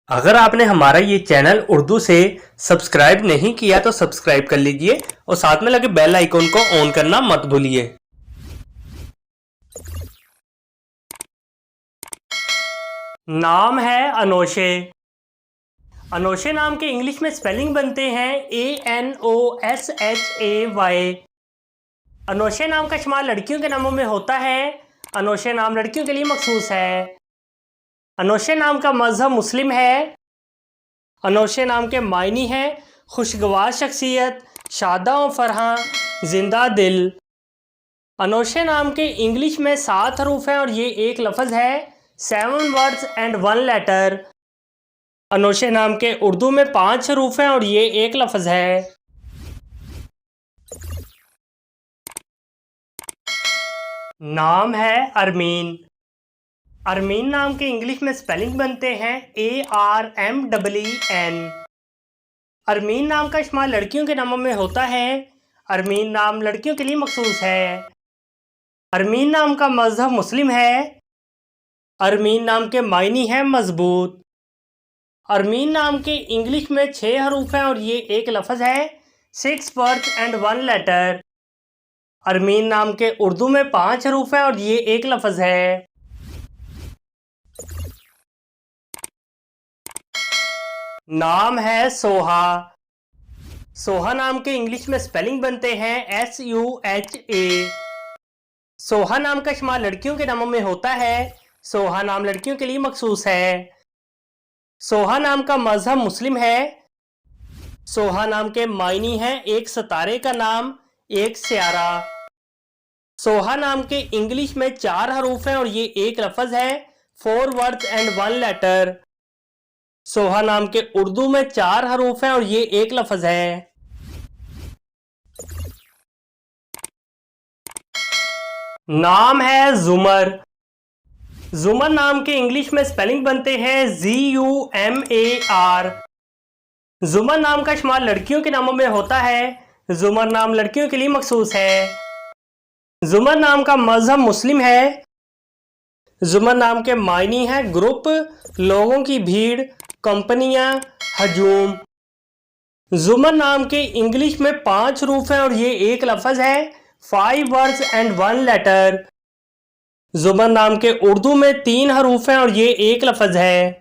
अगर आपने हमारा ये चैनल उर्दू से सब्सक्राइब नहीं किया तो सब्सक्राइब कर लीजिए और साथ में लगे बेल आइकॉन को ऑन करना मत भूलिए। नाम है अनोशे। अनोशे नाम के इंग्लिश में स्पेलिंग बनते हैं ANOSHAY। अनोशे नाम का इस्तेमाल लड़कियों के नामों में होता है। अनोशे नाम लड़कियों के लिए मखसूस है। अनोशे नाम का मजहब मुस्लिम है। अनोशे नाम के मायनी हैं खुशगवार शख्सियत, शादा व फरहां, जिंदा दिल। अनोशे नाम के इंग्लिश में 7 हरूफ हैं और ये एक लफ्ज़ है। 7 वर्ड्स एंड 1 लेटर। अनोशे नाम के उर्दू में 5 हरूफ हैं और ये एक लफ्ज़ है। नाम है अरमीन। अरमीन नाम के इंग्लिश में स्पेलिंग बनते हैं ARMEEN। अरमीन नाम का इस्तेमाल लड़कियों के नामों में होता है। अरमीन नाम लड़कियों के लिए मखसूस है। अरमीन नाम का मजहब मुस्लिम है। अरमीन नाम के मायनी है मजबूत। अरमीन नाम के इंग्लिश में 6 हरूफ हैं और ये एक लफ्ज़ है। 6 वर्ड्स एंड 1 लेटर। अरमीन नाम के उर्दू में 5 हरूफ हैं और ये एक लफ्ज़ है। नाम है सोहा। सोहा नाम के इंग्लिश में स्पेलिंग बनते हैं SUHA। सोहा नाम का इस्तेमाल लड़कियों के नामों में होता है। सोहा नाम लड़कियों के लिए मखसूस है। सोहा नाम का मजहब मुस्लिम है। सोहा नाम के मायनी हैं एक सितारे का नाम, एक स्यारा। सोहा नाम के इंग्लिश में 4 हरूफ हैं और ये एक लफ्ज़ है। 4 वर्ड्स एंड 1 लेटर। सोहा नाम के उर्दू में 4 हरूफ हैं और ये एक लफ्ज़ है। नाम है जुमर। जुमर नाम के इंग्लिश में स्पेलिंग बनते हैं ZUMAR। जुमर नाम का इस्तेमाल लड़कियों के नामों में होता है। जुमर नाम लड़कियों के लिए मखसूस है। जुमर नाम का मजहब मुस्लिम है। जुमर नाम के मायनी हैं ग्रुप, लोगों की भीड़, कंपनियां, हजूम। जुमर नाम के इंग्लिश में 5 हरूफ हैं और ये एक लफ्ज़ है। 5 वर्ड्स एंड 1 लेटर। जुमर नाम के उर्दू में 3 हरूफ हैं और ये एक लफ्ज़ है।